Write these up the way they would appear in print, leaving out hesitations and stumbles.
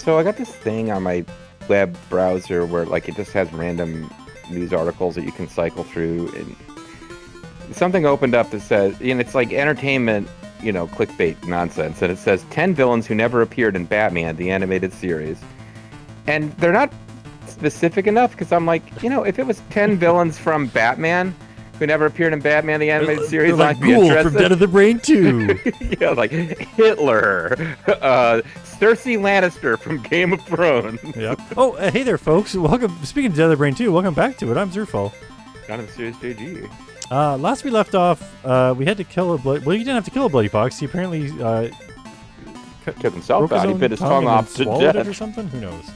So I got this thing on my web browser where like it just has random news articles that you can cycle through, and something opened up that says, and it's like entertainment, clickbait nonsense, and it says 10 villains who never appeared in Batman, the animated series. And they're not specific enough because I'm like, if it was 10 villains from Batman who never appeared in Batman, the animated series, like I'd be Ghoul interested. from Dead of the Brain 2. Yeah, like Hitler, Cersei Lannister from Game of Thrones. Yep. Oh, hey there, folks. Welcome. Speaking of Dead of the Brain 2, welcome back to it. I'm Zerfall. Not in the series JG. Last we left off, we had to kill a bloody... Well, you didn't have to kill a bloody fox. He apparently took himself out. He bit his tongue off to swallowed death. it or something? Who knows?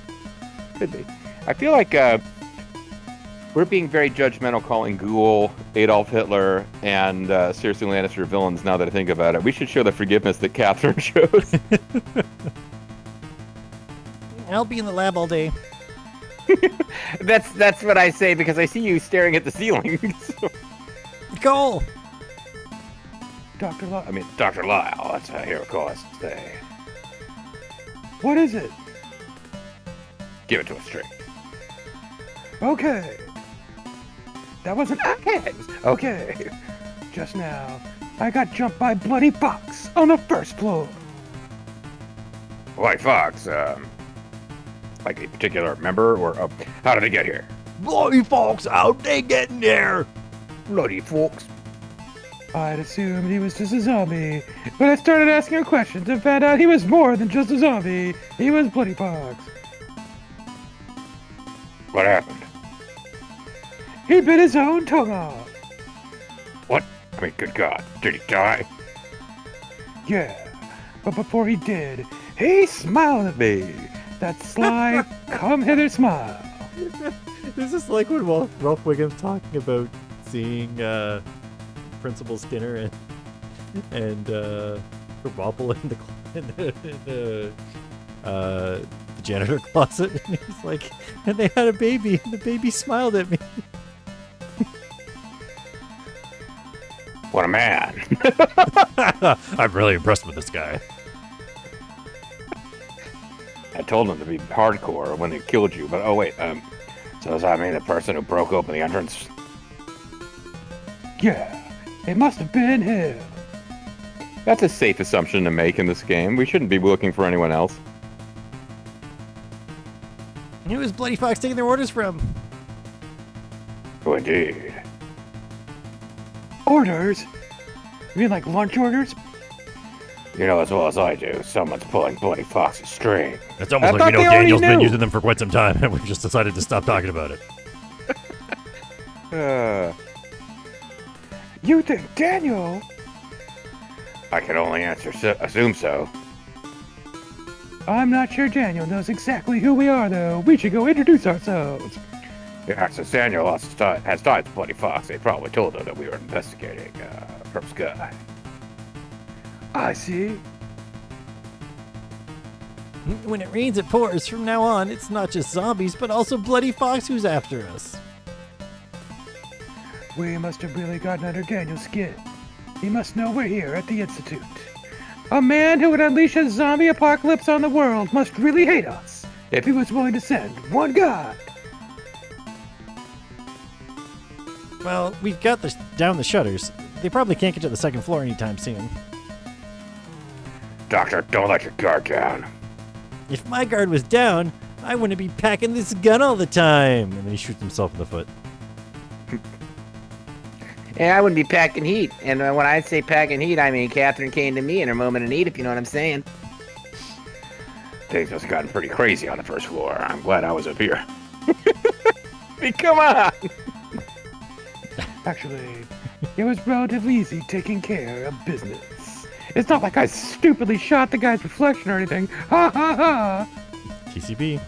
Could be. I feel like we're being very judgmental calling Ghoul, Adolf Hitler, and Cersei Lannister villains now that I think about it. We should show the forgiveness that Catherine shows. I'll be in the lab all day. That's what I say because I see you staring at the ceiling. Go! Dr. Lyle, that's how here, of course, say. What is it? Give it to us straight. Okay. That wasn't okay. Okay. Just now, I got jumped by Bloody Fox on the first floor. Bloody Fox, like a particular member, or how did they get here? Bloody Fox, how'd they get in there? Bloody Fox. I'd assumed he was just a zombie, but I started asking him questions and found out he was more than just a zombie. He was Bloody Fox. What happened? He bit his own tongue off. What? I mean, good God, did he die? Yeah, but before he did, he smiled at me. That sly, come hither smile. This is like when Ralph Wiggum's talking about seeing Principal Skinner and Wobble in the janitor closet, and he's like, and they had a baby, and the baby smiled at me. What a man. I'm really impressed with this guy. I told him to be hardcore when they killed you, but oh wait, so does that mean the person who broke open the entrance? Yeah, it must have been him. That's a safe assumption to make in this game. We shouldn't be looking for anyone else. Who is Bloody Fox taking their orders from? Oh, indeed. Orders? You mean like lunch orders? You know as well as I do, someone's pulling Bloody Fox's string. It's almost like we know Daniel's been using them for quite some time, and we've just decided to stop talking about it. You think Daniel? I can only assume so. I'm not sure Daniel knows exactly who we are, though. We should go introduce ourselves. Yeah, since Daniel has ties to Bloody Fox, they probably told her that we were investigating from Sky. I see. When it rains, it pours. From now on, it's not just zombies, but also Bloody Fox who's after us. We must have really gotten under Daniel's skin. He must know we're here at the Institute. A man who would unleash a zombie apocalypse on the world must really hate us if he was willing to send one guy. Well, we've got down the shutters. They probably can't get to the second floor anytime soon. Doctor, don't let your guard down. If my guard was down, I wouldn't be packing this gun all the time. And then he shoots himself in the foot. Yeah, I wouldn't be packing heat. And when I say packing heat, I mean Catherine came to me in her moment of need, if you know what I'm saying. Things must have gotten pretty crazy on the first floor. I'm glad I was up here. I mean, come on! Actually, it was relatively easy taking care of business. It's not like I stupidly shot the guy's reflection or anything. Ha ha ha! TCB.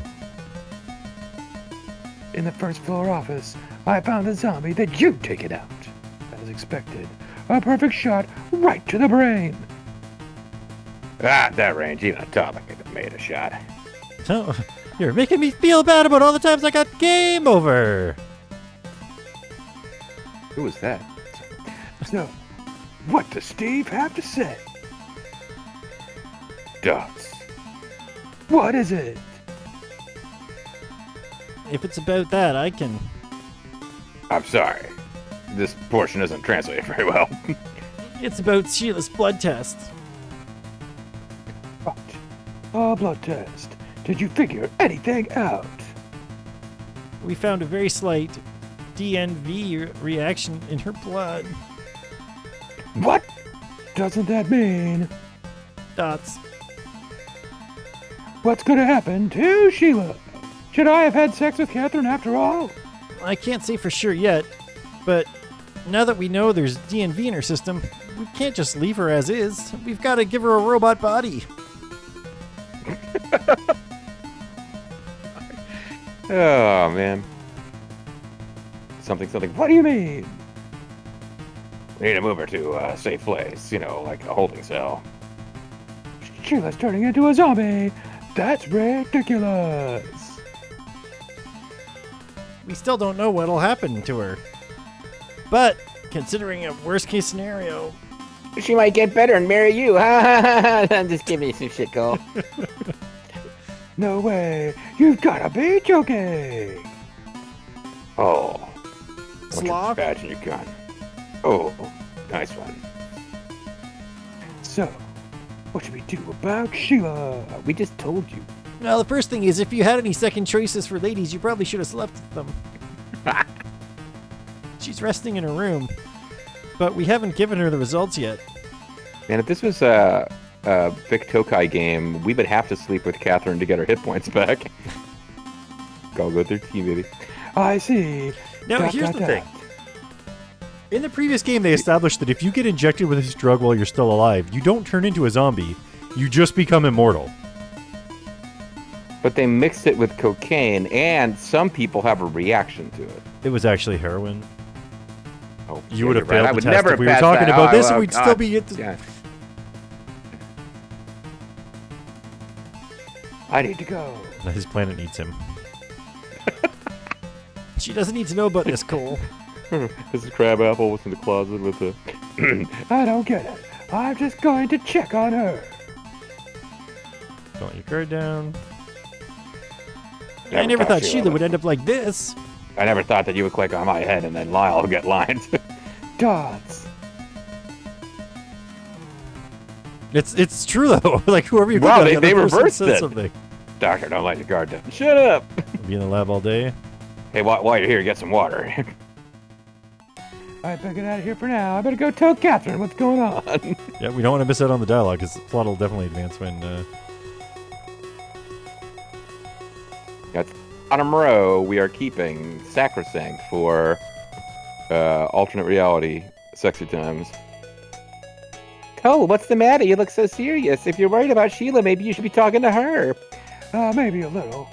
In the first floor office, I found the zombie that you'd taken out. As expected, a perfect shot right to the brain. At that range, even a topic could have made a shot. So, you're making me feel bad about all the times I got game over. Who was that? So, what does Steve have to say? Dots. What is it? If it's about that, I can... I'm sorry. This portion isn't translated very well. It's about Sheila's blood test. What? A blood test. Did you figure anything out? We found a very slight DNV reaction in her blood. What? Doesn't that mean? Dots. What's gonna happen to Sheila? Should I have had sex with Catherine after all? I can't say for sure yet, but now that we know there's DNV in her system, we can't just leave her as is. We've got to give her a robot body. Oh, man. Something. What do you mean? We need to move her to a safe place, like a holding cell. Sheila's turning into a zombie. That's ridiculous. We still don't know what'll happen to her. But, considering a worst case scenario... She might get better and marry you. I'm just giving you some shit, Cole. No way. You've gotta be joking. Oh. Sloth? Badge in your gun. Oh, nice one. So, what should we do about Sheila? We just told you. Now, the first thing is, if you had any second choices for ladies, you probably should have slept with them. She's resting in her room, but we haven't given her the results yet. Man, if this was a Vic Tokai game, we would have to sleep with Catherine to get her hit points back. Go 13, baby. I see. Now, here's the thing. In the previous game, they established that if you get injected with this drug while you're still alive, you don't turn into a zombie. You just become immortal. But they mixed it with cocaine, and some people have a reaction to it. It was actually heroin. Oh, You would have failed I the would test never if we were pass talking that. about Oh, this, oh, and we'd God. still be at the... Yeah. I need to go. His planet needs him. She doesn't need to know about this, Cole. This is Crabapple was in the closet with the... I don't get it. I'm just going to check on her. Don't let your guard down. I never thought Sheila would end up like this. I never thought that you would click on my head and then Lyle would get lined. Dots. It's true though. Like whoever you click Wow, on, they the other person reversed says it. something. Doctor, don't let your guard down. Shut up. Be in the lab all day. Hey, while you're here, get some water. I better get out of here for now. I better go tell Catherine what's going on. Yeah, we don't want to miss out on the dialogue because the plot will definitely advance when. That's bottom row. We are keeping sacrosanct for alternate reality sexy times. Cole, what's the matter? You look so serious. If you're worried about Sheila, maybe you should be talking to her. Maybe a little.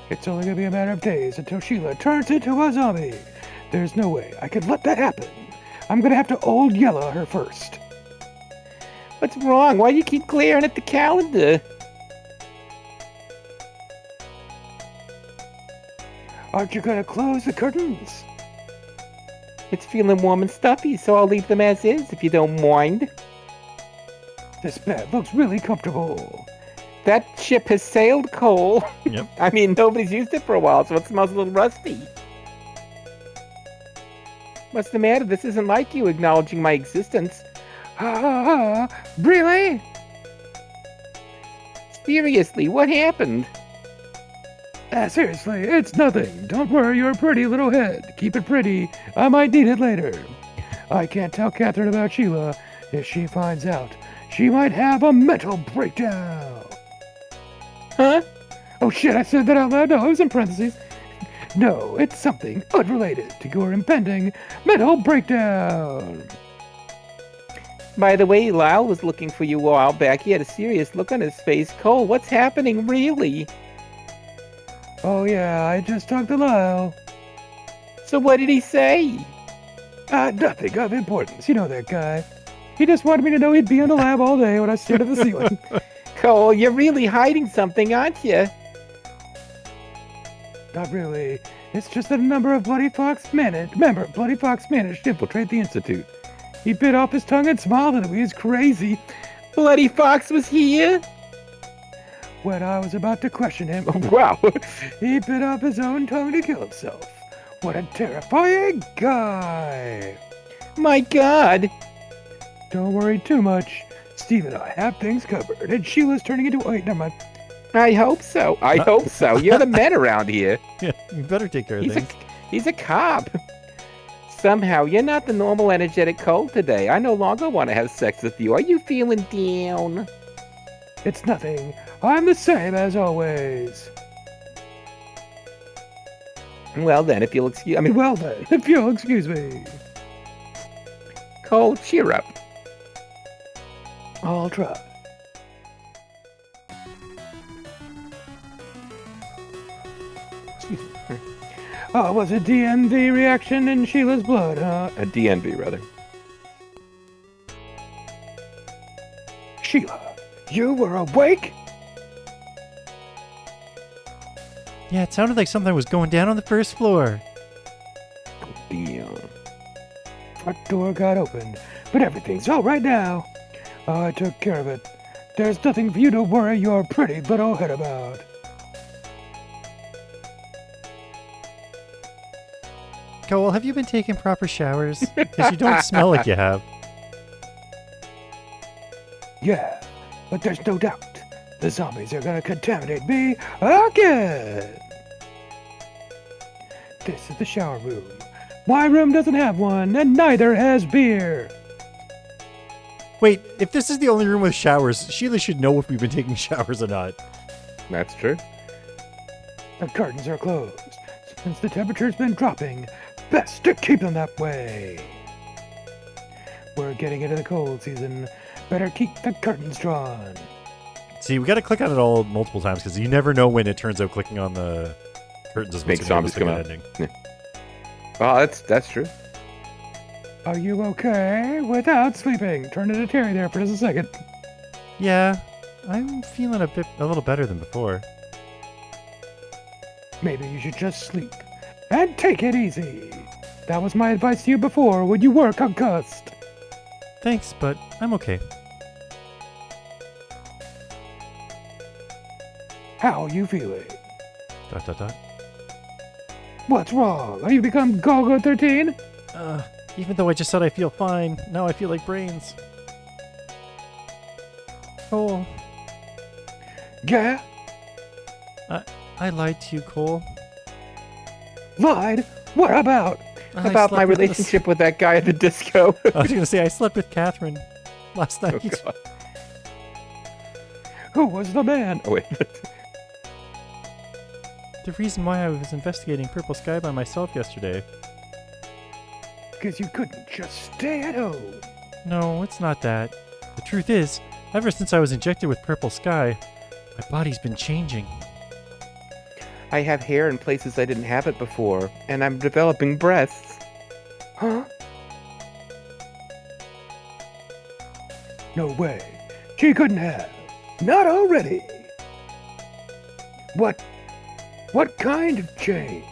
It's only gonna be a matter of days until Sheila turns into a zombie. There's no way I could let that happen. I'm gonna have to old yellow her first. What's wrong? Why do you keep glaring at the calendar? Aren't you gonna close the curtains? It's feeling warm and stuffy, so I'll leave them as is if you don't mind. This bed looks really comfortable. That ship has sailed, Cole. Yep. I mean, nobody's used it for a while, so it smells a little rusty. What's the matter? This isn't like you acknowledging my existence. Really? Seriously, what happened? Seriously, it's nothing. Don't worry your pretty little head. Keep it pretty. I might need it later. I can't tell Catherine about Sheila. If she finds out, she might have a mental breakdown. Huh? Oh shit, I said that out loud. No, it was in parentheses. No, it's something unrelated to your impending mental breakdown. By the way, Lyle was looking for you a while back. He had a serious look on his face. Cole, what's happening, really? Oh yeah, I just talked to Lyle. So what did he say? Nothing of importance. You know that guy. He just wanted me to know he'd be in the lab all day when I stared at the ceiling. Cole, you're really hiding something, aren't you? Not really. It's just that a number of Bloody Fox managed to infiltrate the Institute. He bit off his tongue and smiled at me. He's crazy. Bloody Fox was here? When I was about to question him, Wow. he bit off his own tongue to kill himself. What a terrifying guy! My God. Don't worry too much. Steve and I have things covered, and Sheila's turning into... Wait, never mind. I hope so. I hope so. You're the men around here. Yeah, you better take care of things. He's a cop. Somehow, you're not the normal energetic Cole today. I no longer want to have sex with you. Are you feeling down? It's nothing. I'm the same as always. Well then, if you'll excuse... Well then, if you'll excuse me. Cole, cheer up. I'll try. Excuse me. Oh, was a DMV reaction in Sheila's blood, huh? A DNV, rather. Sheila, you were awake? Yeah, it sounded like something was going down on the first floor. Damn. Front door got opened, but everything's all right now. I took care of it. There's nothing for you to worry your pretty little head about. Cole, have you been taking proper showers? Because you don't smell like you have. Yeah, but there's no doubt. The zombies are gonna contaminate me again! This is the shower room. My room doesn't have one, and neither has beer. Wait, if this is the only room with showers, Sheila should know if we've been taking showers or not. That's true. The curtains are closed. Since the temperature's been dropping, best to keep them that way. We're getting into the cold season. Better keep the curtains drawn. See, we got to click on it all multiple times because you never know when it turns out clicking on the curtains is what's Makes going to zombies come out. ending. Oh, that's true. Are you okay without sleeping? Turn it to Terry there for just a second. Yeah, I'm feeling a little better than before. Maybe you should just sleep and take it easy. That was my advice to you before when you were concussed. Thanks, but I'm okay. How are you feeling? ... What's wrong? Have you become Golgo 13? Even though I just said I feel fine, now I feel like brains. Cole, Yeah? I lied to you, Cole. Lied? What about? I About slept my with relationship with that guy at the disco. I was going to say I slept with Catherine last night. Oh, God. Who was the man? Oh, wait. The reason why I was investigating Purple Sky by myself yesterday. Because you couldn't just stay at home. No, it's not that. The truth is, ever since I was injected with Purple Sky, my body's been changing. I have hair in places I didn't have it before, and I'm developing breasts. Huh? No way. She couldn't have. Not already. What kind of change?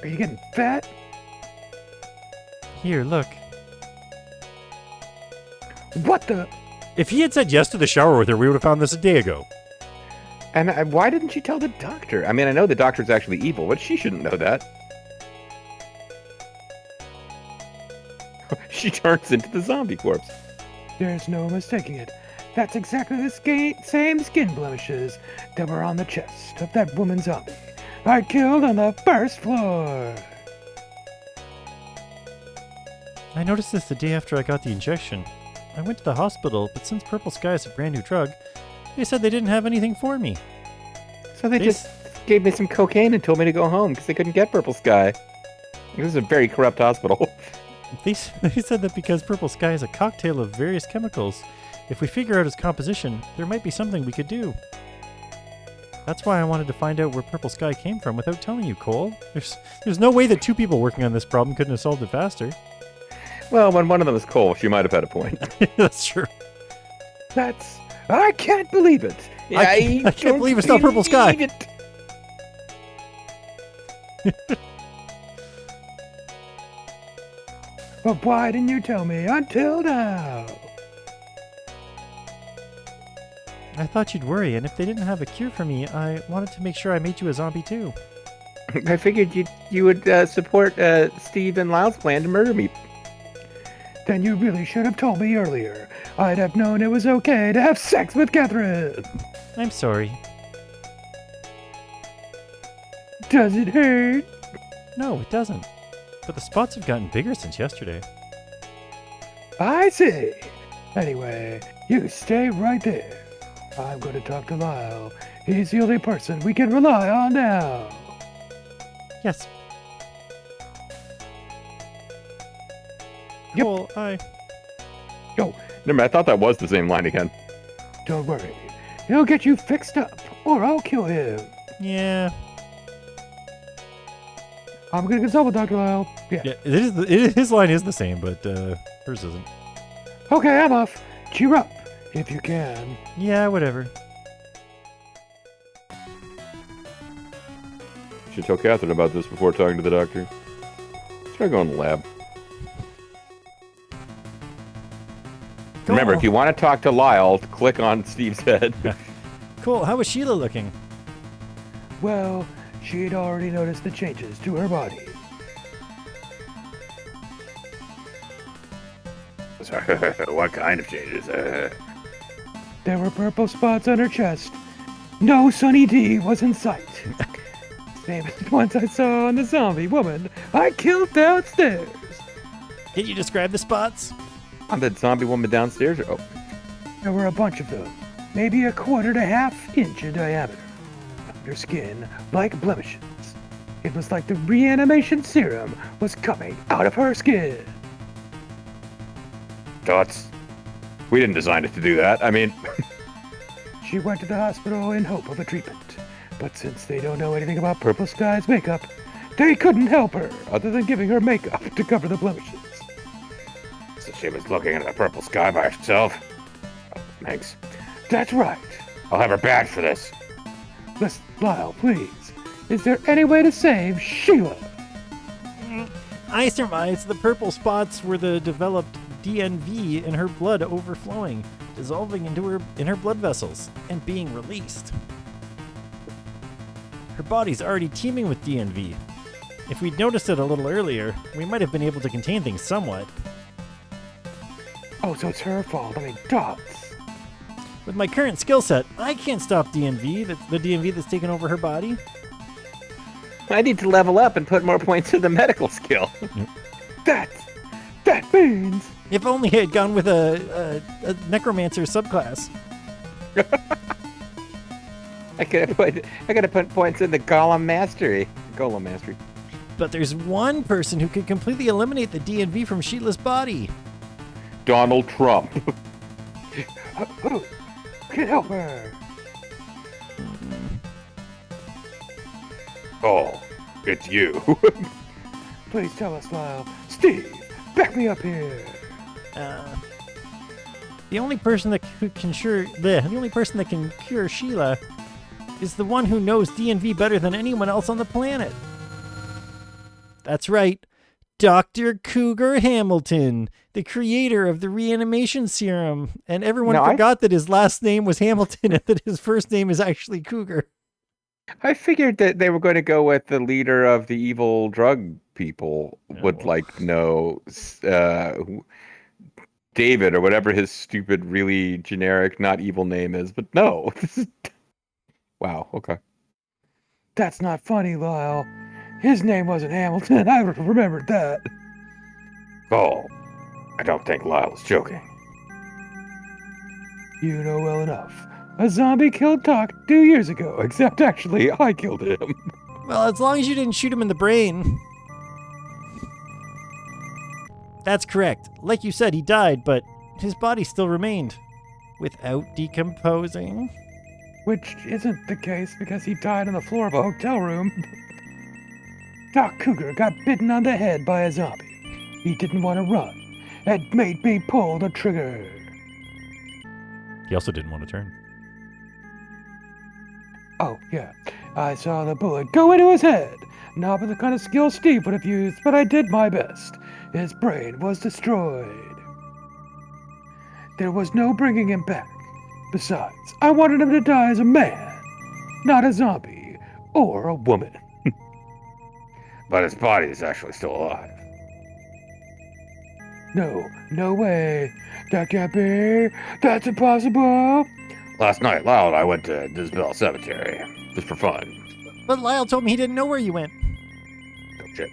Are you getting fat? Here, look. What the? If he had said yes to the shower with her, we would have found this a day ago. And why didn't she tell the doctor? I mean, I know the doctor's actually evil, but she shouldn't know that. She turns into the zombie corpse. There's no mistaking it. That's exactly the same skin blemishes that were on the chest of that woman zombie I killed on the first floor. I noticed this the day after I got the injection. I went to the hospital, but since Purple Sky is a brand new drug, they said they didn't have anything for me. So they just gave me some cocaine and told me to go home because they couldn't get Purple Sky. This is a very corrupt hospital. They said that because Purple Sky is a cocktail of various chemicals, if we figure out its composition, there might be something we could do. That's why I wanted to find out where Purple Sky came from without telling you, Cole. There's no way that two people working on this problem couldn't have solved it faster. Well, when one of them was Cole, she might have had a point. That's true. I can't believe it. I can't don't believe it's not Purple Sky. believe it. But why didn't you tell me until now? I thought you'd worry, and if they didn't have a cure for me, I wanted to make sure I made you a zombie too. I figured you would support Steve and Lyle's plan to murder me. Then you really should have told me earlier. I'd have known it was okay to have sex with Catherine. I'm sorry. Does it hurt? No, it doesn't. But the spots have gotten bigger since yesterday. I see. Anyway, you stay right there. I'm going to talk to Lyle. He's the only person we can rely on now. Yes. Yep. Cool, Never mind, I thought that was the same line again. Don't worry. He'll get you fixed up, or I'll kill him. Yeah. I'm going to consult with Dr. Lyle. Yeah. His line is the same, but hers isn't. Okay, I'm off. Cheer up, if you can. Yeah, whatever. Should tell Catherine about this before talking to the doctor. Try going to the lab. Remember, if you want to talk to Lyle, click on Steve's head. Cool, how was Sheila looking? Well, she'd already noticed the changes to her body. What kind of changes? There were purple spots on her chest. No Sunny D was in sight. Same as the ones I saw on the zombie woman I killed downstairs. Can you describe the spots? On the zombie woman downstairs? Oh, There were a bunch of them, maybe a quarter to half inch in diameter. Under skin, like blemishes. It was like the reanimation serum was coming out of her skin. dots. We didn't design it to do that. I mean, She went to the hospital in hope of a treatment. But since they don't know anything about Purple Sky's makeup, they couldn't help her other than giving her makeup to cover the blemishes. so she was looking at the purple sky by herself. Oh, thanks. That's right. I'll have her bad for this. Listen, Lyle, please. Is there any way to save Sheila? I surmise the purple spots were the developed DNV in her blood overflowing, dissolving in her blood vessels, and being released. Her body's already teeming with DNV. If we'd noticed it a little earlier, we might have been able to contain things somewhat. Oh, so it's her fault. I mean, dots. With my current skill set, I can't stop DNV, the DNV that's taken over her body. I need to level up and put more points in the medical skill. That means... If only I had gone with a necromancer subclass. I could have put points in the Golem Mastery. But there's one person who could completely eliminate the DNV from Sheila's body. Donald Trump. Who can help her? Oh, it's you. Please tell us, Lyle. Steve, back me up here. The only person that can cure Sheila is the one who knows DNV better than anyone else on the planet. That's right, Dr. Cougar Hamilton, the creator of the reanimation serum. And everyone forgot that his last name was Hamilton and that his first name is actually Cougar. I figured that they were going to go with the leader of the evil drug people know David or whatever his stupid, really generic, not evil name is. But no. Wow, okay. That's not funny, Lyle. His name wasn't Hamilton. I remembered that. Oh, I don't think Lyle is joking. You know well enough. A zombie killed Doc 2 years ago, except actually I killed him. Well, as long as you didn't shoot him in the brain. That's correct. Like you said, he died, but his body still remained. Without decomposing. Which isn't the case because he died on the floor of a hotel room. Doc Cougar got bitten on the head by a zombie. He didn't want to run. It made me pull the trigger. He also didn't want to turn. Oh, yeah. I saw the bullet go into his head. Not with the kind of skill Steve would have used, but I did my best. His brain was destroyed. There was no bringing him back. Besides, I wanted him to die as a man, not a zombie or a woman. But his body is actually still alive. No way. That can't be. That's impossible. Last night, Lyle and I went to Disbell Cemetery, just for fun. But Lyle told me he didn't know where you went. Oh, shit.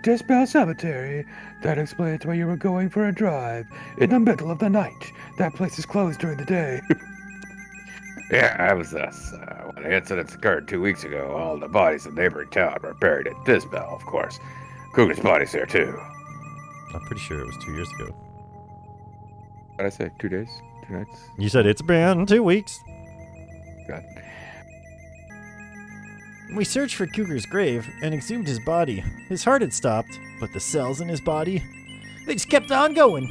Dispel Cemetery. That explains why you were going for a drive in the middle of the night. That place is closed during the day. Yeah, that was us. When the incidents occurred 2 weeks ago, all the bodies in the neighboring town were buried at Disbell, of course. Cougar's body's there, too. I'm pretty sure it was 2 years ago. What did I say? 2 days? 2 nights? You said it's been 2 weeks. God. We searched for Cougar's grave and exhumed his body. His heart had stopped, but the cells in his body, they just kept on going.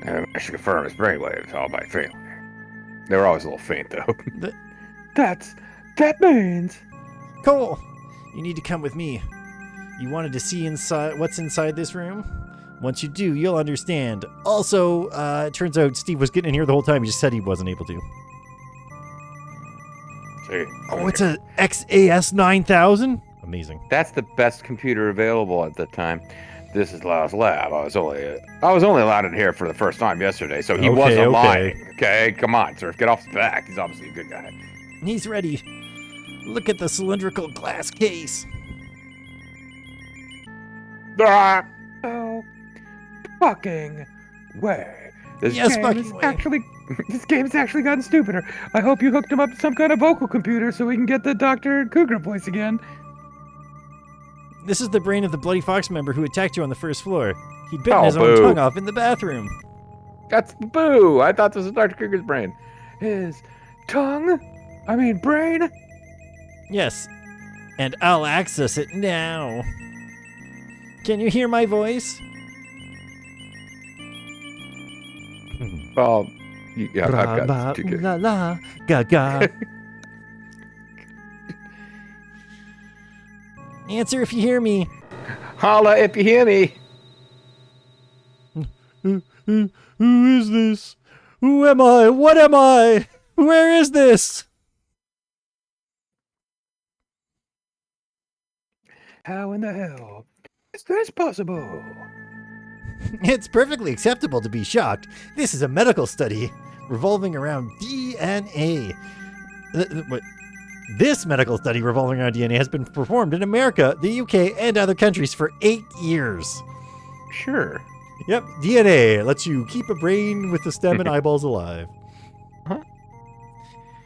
I should confirm his brainwaves all by feeling. They were always a little faint, though. That means. Cole, you need to come with me. You wanted to see what's inside this room? Once you do, you'll understand. Also, it turns out Steve was getting in here the whole time. He just said he wasn't able to. See, Oh, it's a XAS 9000? Amazing. That's the best computer available at the time. This is Lyle's lab. I was only allowed in here for the first time yesterday, so he Okay, wasn't okay. lying. Okay, come on, sir. Get off his back. He's obviously a good guy. He's ready. Look at the cylindrical glass case. Ah! Oh, fucking way. Yes, game fucking is way. actually. This game's actually gotten stupider. I hope you hooked him up to some kind of vocal computer so we can get the Dr. Cougar voice again. This is the brain of the Bloody Fox member who attacked you on the first floor. He'd bitten Oh, his own boo. tongue off in the bathroom. That's boo! I thought this was Dr. Cougar's brain. His tongue? I mean, brain? Yes, and I'll access it now. Can you hear my voice? Well, yeah, I've got two kids. La la ga ga. Answer if you hear me. Holla if you hear me. Who is this? Who am I? What am I? Where is this? How in the hell is this possible? It's perfectly acceptable to be shocked. This is a medical study revolving around DNA. This medical study revolving around DNA has been performed in America, the UK, and other countries for 8 years. Sure. Yep, DNA lets you keep a brain with the stem and eyeballs alive. Huh?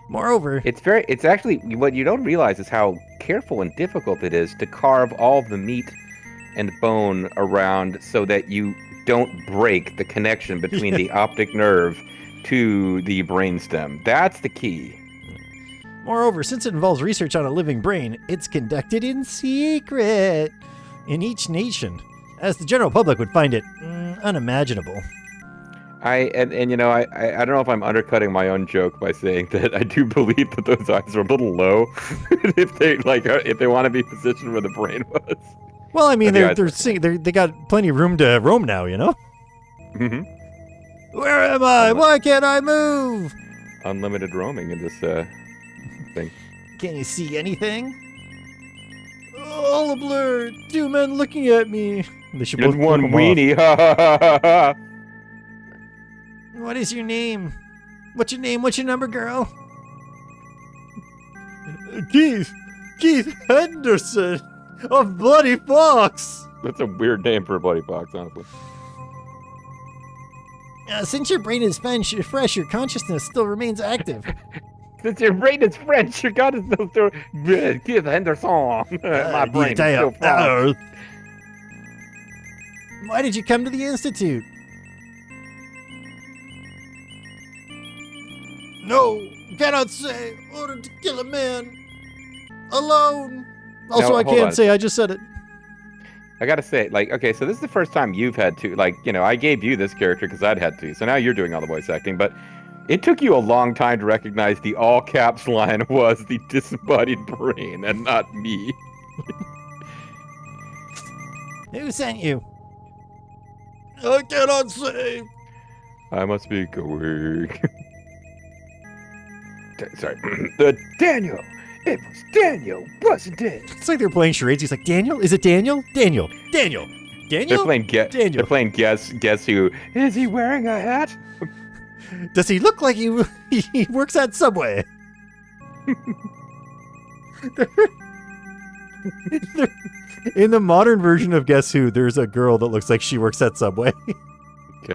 Moreover, It's actually, what you don't realize is how careful and difficult it is to carve all the meat and bone around so that you don't break the connection between the optic nerve to the brainstem. That's the key. since it involves research on a living brain, it's conducted in secret in each nation, as the general public would find it unimaginable. I don't know if I'm undercutting my own joke by saying that I do believe that those eyes are a little low if they want to be positioned where the brain was. Well, I mean, The they got plenty of room to roam now, you know? Mm-hmm. Where am I? Why can't I move? Unlimited roaming in this thing. Can you see anything? All a blur. 2 men looking at me. They should Just both one clip 'em off. weenie. Ha ha ha ha ha. What is your name? What's your name? What's your number, girl? Keith Henderson of Bloody Fox. That's a weird name for a bloody fox, honestly. Since your brain is fresh, your consciousness still remains active. Since your brain is French, your God is still Keith Henderson. My brain is still French. Why did you come to the Institute? No, cannot say. Ordered to kill a man. Alone. Also, No, I hold can't on. say. I just said it. I gotta say, okay, so this is the first time you've had to, I gave you this character because I'd had to, so now you're doing all the voice acting, but it took you a long time to recognize the all caps line was the disembodied brain and not me. Who sent you? I cannot say. I must be going. Sorry. Daniel! It was Daniel, wasn't it? It's like they're playing charades. He's like, Daniel? Is it Daniel? Daniel. Daniel. Daniel? They're playing Daniel. They're playing guess who. Is he wearing a hat? Does he look like he works at Subway? In the modern version of Guess Who, there's a girl that looks like she works at Subway. Okay.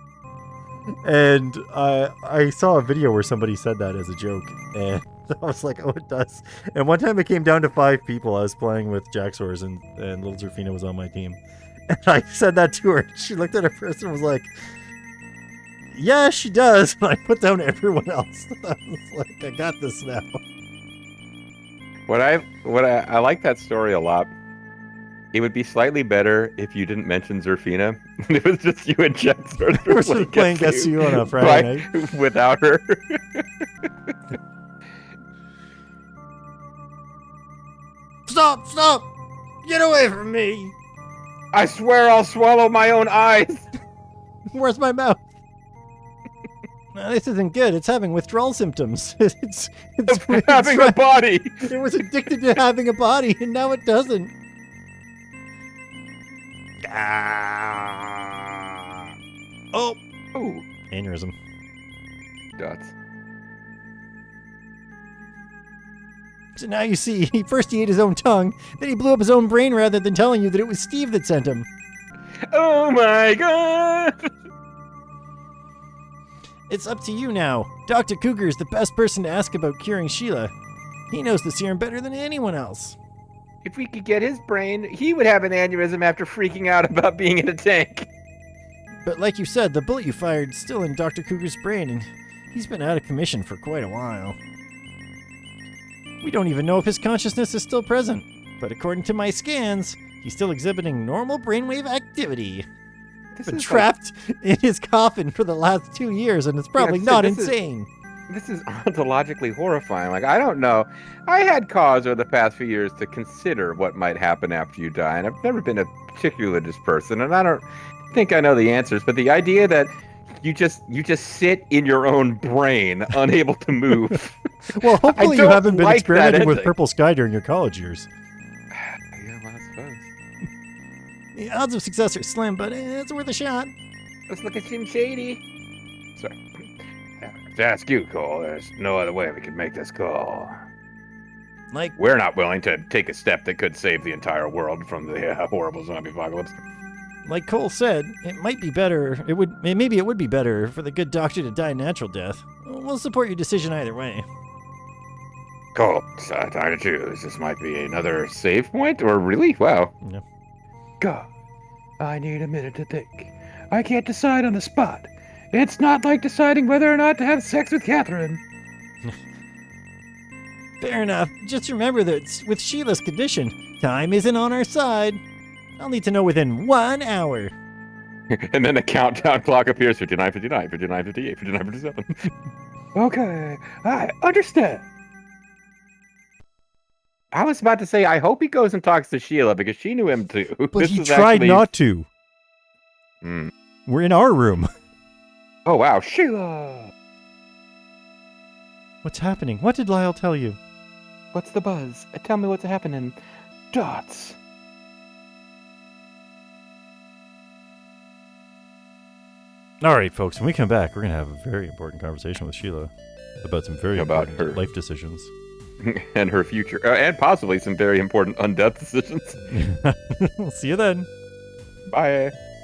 And I saw a video where somebody said that as a joke, and I was like, oh, it does. And one time it came down to 5 people. I was playing with Jaxors, and little Zerfina was on my team. And I said that to her, and she looked at her first and was like, yeah, she does. And I put down everyone else. I was like, I got this now. What I like that story a lot. It would be slightly better if you didn't mention Zerfina. It was just you and Jack sort of We're sort of playing Guess Who on a Friday night. Without her. Stop! Stop! Get away from me! I swear I'll swallow my own eyes. Where's my mouth? No, this isn't good. It's having withdrawal symptoms. It's Having a body. It was addicted to having a body, and now it doesn't. Oh! Ooh. Aneurysm. Dots. So now you see, first he ate his own tongue, then he blew up his own brain rather than telling you that it was Steve that sent him. Oh my god! It's up to you now. Dr. Cougar is the best person to ask about curing Sheila. He knows the serum better than anyone else. If we could get his brain, he would have an aneurysm after freaking out about being in a tank. But like you said, the bullet you fired's still in Dr. Cougar's brain, and he's been out of commission for quite a while. We don't even know if his consciousness is still present, but according to my scans, he's still exhibiting normal brainwave activity. This Been is trapped in his coffin for the last 2 years, and it's probably so not this is- insane. This is ontologically horrifying. Like, I don't know. I had cause over the past few years to consider what might happen after you die, and I've never been a particularly religious person, and I don't think I know the answers, but the idea that you just sit in your own brain, unable to move. Well, hopefully you don't haven't been like experimenting that with ending. Purple Sky during your college years. Yeah, well, I suppose. The odds of success are slim, but it's worth a shot. Let's look at Jim Shady. Sorry. To ask you, Cole, there's no other way we can make this call. Like, We're not willing to take a step that could save the entire world from the horrible zombie apocalypse. like Cole said, it might be better. Maybe it would be better for the good doctor to die a natural death. We'll support your decision either way. Cole, it's time to choose. This might be another Save point? Or really? Wow. God, I need a minute to think. I can't decide on the spot. It's not like deciding whether or not to have sex with Catherine. Fair enough. Just remember that with Sheila's condition, time isn't on our side. I'll need to know within 1 hour. And then the countdown clock appears 59:59, 59:58, 59:57. Okay, I understand. I was about to say, I hope he goes and talks to Sheila because she knew him too. But This he is tried actually- not to. Hmm. We're in our room. Oh, wow. Sheila! What's happening? What did Lyle tell you? What's the buzz? Tell me what's happening. Dots. All right, folks, when we come back, we're going to have a very important conversation with Sheila about some very About important her. life decisions. And her future. And possibly some very important undead decisions. We'll see you then. Bye.